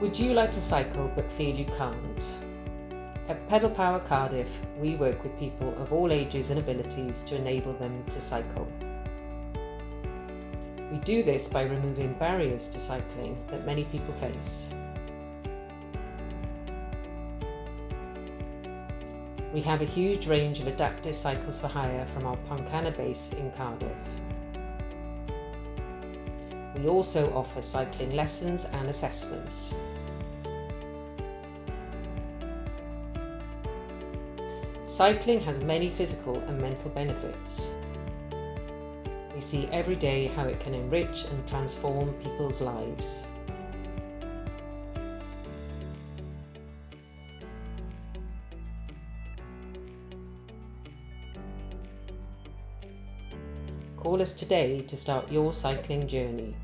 Would you like to cycle but feel you can't? At Power Cardiff, we work with people of all ages and abilities to enable them to cycle. We do this by removing barriers to cycling that many people face. We have a huge range of adaptive cycles for hire from our Pontcanna base in Cardiff. We also offer cycling lessons and assessments. Cycling has many physical and mental benefits. We see every day how it can enrich and transform people's lives. Call us today to start your cycling journey.